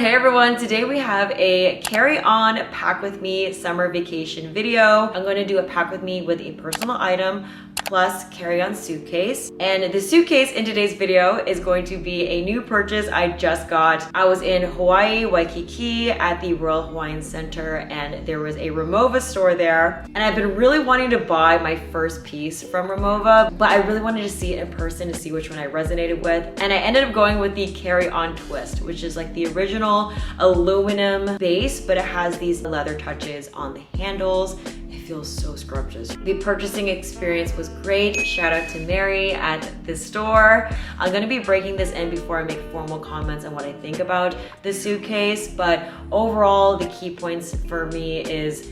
Hey everyone, today we have a carry-on pack with me summer vacation video. I'm going to do a pack with me with a personal item plus carry-on suitcase. And the suitcase in today's video is going to be a new purchase I just got. I was in Hawaii, Waikiki at the Royal Hawaiian Center, and there was a Rimowa store there. And I've been really wanting to buy my first piece from Rimowa, but I really wanted to see it in person to see which one I resonated with. And I ended up going with the carry-on twist, which is like the original aluminum base, but it has these leather touches on the handles. It feels so scrumptious. The purchasing experience was great. Shout out to Mary at the store. I'm gonna be breaking this in before I make formal comments on what I think about the suitcase, but overall, the key points for me is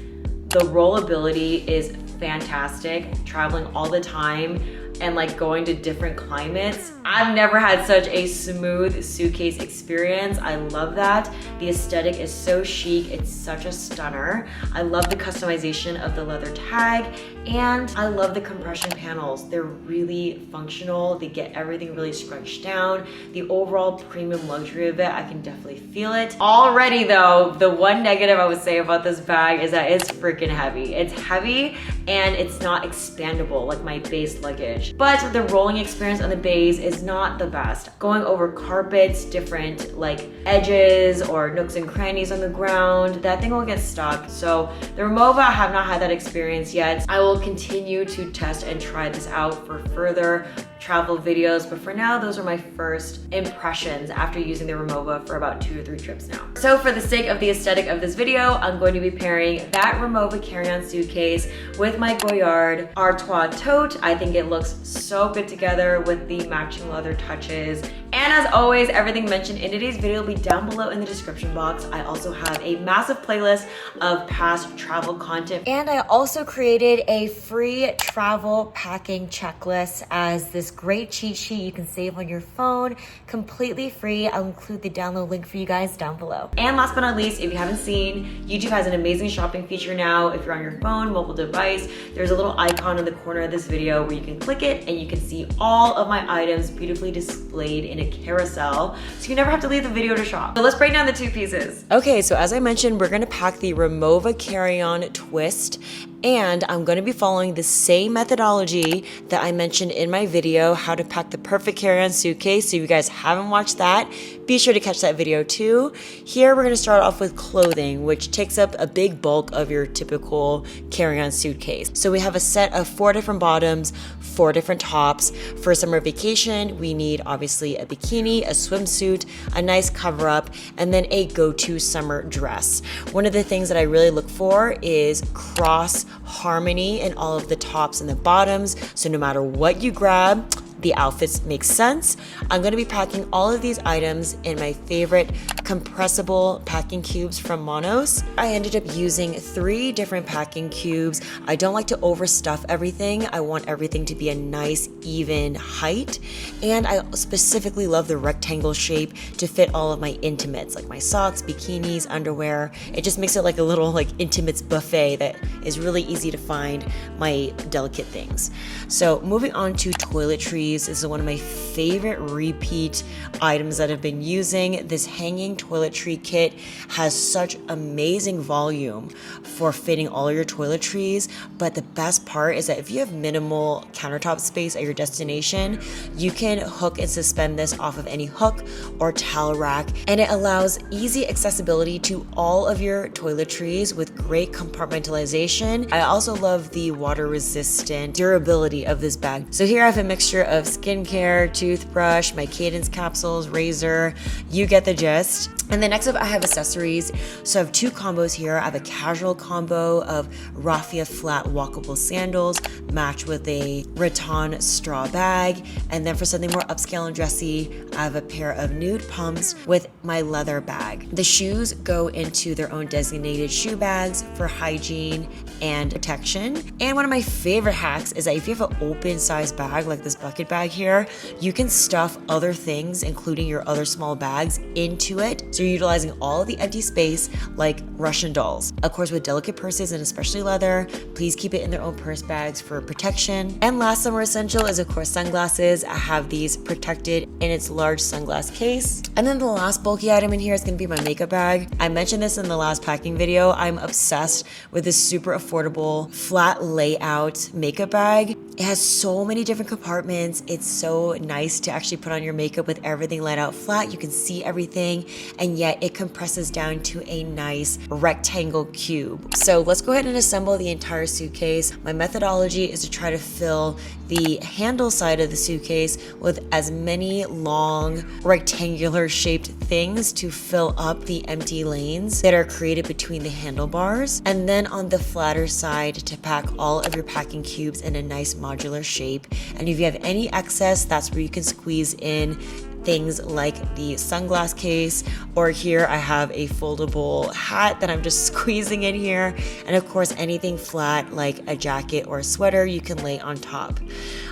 the rollability is fantastic, traveling all the time and like going to different climates. I've never had such a smooth suitcase experience. I love that. The aesthetic is so chic. It's such a stunner. I love the customization of the leather tag, and I love the compression panels. They're really functional. They get everything really scrunched down. The overall premium luxury of it, I can definitely feel it. Already though, the one negative I would say about this bag is that it's freaking heavy. It's heavy and it's not expandable like my base luggage. But the rolling experience on the base is not the best. Going over carpets, different like edges or nooks and crannies on the ground, that thing will get stuck. So the Rimowa, I have not had that experience yet. I will continue to test and try this out for further travel videos, but for now, those are my first impressions after using the Rimowa for about 2 or 3 trips now. So for the sake of the aesthetic of this video, I'm going to be pairing that Rimowa carry-on suitcase with my Goyard Artois tote. I think it looks so good together with the matching leather touches. And as always, everything mentioned in today's video will be down below in the description box. I also have a massive playlist of past travel content. And I also created a free travel packing checklist as this great cheat sheet you can save on your phone, completely free. I'll include the download link for you guys down below. And last but not least, if you haven't seen, YouTube has an amazing shopping feature now. If you're on your phone, mobile device, there's a little icon in the corner of this video where you can click it and you can see all of my items beautifully displayed in a carousel, so you never have to leave the video to shop. So let's break down the 2 pieces. Okay, so as I mentioned, we're gonna pack the Rimowa carry-on twist, and I'm gonna be following the same methodology that I mentioned in my video, how to pack the perfect carry-on suitcase. So if you guys haven't watched that, be sure to catch that video too. Here, we're gonna start off with clothing, which takes up a big bulk of your typical carry-on suitcase. So we have a set of 4 different bottoms, 4 different tops. For summer vacation, we need obviously a bikini, a swimsuit, a nice cover up, and then a go-to summer dress. One of the things that I really look for is cross harmony in all of the tops and the bottoms. So no matter what you grab, the outfits make sense. I'm gonna be packing all of these items in my favorite compressible packing cubes from Monos. I ended up using 3 different packing cubes. I don't like to overstuff everything. I want everything to be a nice, even height. And I specifically love the rectangle shape to fit all of my intimates, like my socks, bikinis, underwear. It just makes it like a little like intimates buffet that is really easy to find my delicate things. So moving on to toiletries. This is one of my favorite repeat items that I've been using. This hanging toiletry kit has such amazing volume for fitting all your toiletries, but the best part is that if you have minimal countertop space at your destination, you can hook and suspend this off of any hook or towel rack, and it allows easy accessibility to all of your toiletries with great compartmentalization. I also love the water resistant durability of this bag. So here I have a mixture of skincare, toothbrush, my Cadence capsules, razor, you get the gist. And then next up I have accessories. So I have 2 combos here. I have a casual combo of raffia flat walkable sandals matched with a rattan straw bag. And then for something more upscale and dressy, I have a pair of nude pumps with my leather bag. The shoes go into their own designated shoe bags for hygiene and protection. And one of my favorite hacks is that if you have an open size bag like this bucket bag here, you can stuff other things, including your other small bags, into it. So you're utilizing all of the empty space like Russian dolls. Of course, with delicate purses and especially leather, please keep it in their own purse bags for protection. And last summer essential is of course sunglasses. I have these protected in its large sunglass case. And then the last bulky item in here is gonna be my makeup bag. I mentioned this in the last packing video. I'm obsessed with this super affordable flat layout makeup bag. It has so many different compartments. It's so nice to actually put on your makeup with everything laid out flat. You can see everything, and yet it compresses down to a nice rectangle cube. So let's go ahead and assemble the entire suitcase. My methodology is to try to fill the handle side of the suitcase with as many long rectangular shaped things to fill up the empty lanes that are created between the handlebars, and then on the flatter side to pack all of your packing cubes in a nice modular shape. And if you have any excess, that's where you can squeeze in things like the sunglass case, or here I have a foldable hat that I'm just squeezing in here. And of course, anything flat like a jacket or a sweater you can lay on top.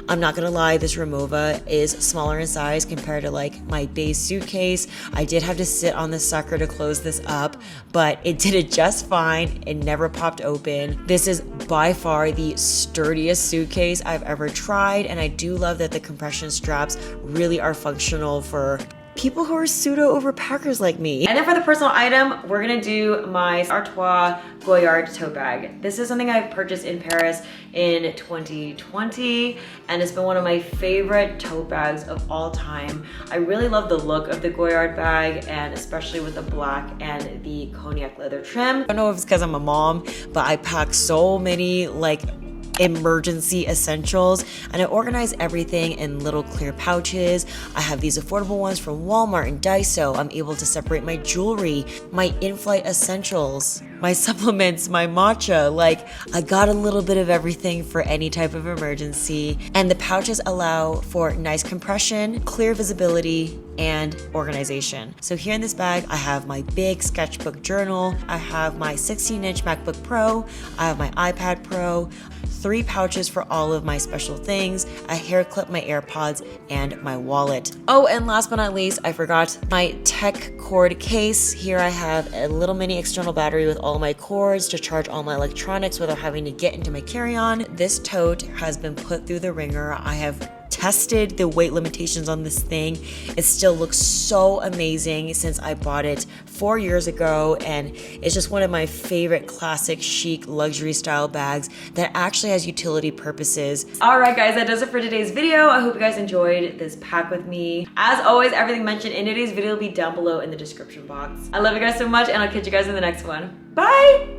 I'm not gonna lie, this Rimowa is smaller in size compared to like my base suitcase. I did have to sit on this sucker to close this up, but it did it just fine. It never popped open. This is by far the sturdiest suitcase I've ever tried, and I do love that the compression straps really are functional for people who are pseudo overpackers like me. And then for the personal item, we're gonna do my Artois Goyard tote bag. This is something I purchased in Paris in 2020, and it's been one of my favorite tote bags of all time. I really love the look of the Goyard bag, and especially with the black and the cognac leather trim. I don't know if it's because I'm a mom, but I pack so many like emergency essentials, and I organize everything in little clear pouches. I have these affordable ones from Walmart and Daiso. I'm able to separate my jewelry, my in-flight essentials, my supplements, my matcha. Like, I got a little bit of everything for any type of emergency. And the pouches allow for nice compression, clear visibility, and organization. So here in this bag, I have my big sketchbook journal. I have my 16-inch MacBook Pro. I have my iPad Pro. 3 pouches for all of my special things, a hair clip, my AirPods, and my wallet. Oh, and last but not least, I forgot my tech cord case. Here I have a little mini external battery with all my cords to charge all my electronics without having to get into my carry-on. This tote has been put through the ringer. I have tested the weight limitations on this thing. It still looks so amazing since I bought it 4 years ago, and it's just one of my favorite classic chic luxury style bags that actually has utility purposes. All right guys, that does it for today's video. I hope you guys enjoyed this pack with me. As always, everything mentioned in today's video will be down below in the description box. I love you guys so much, and I'll catch you guys in the next one. Bye!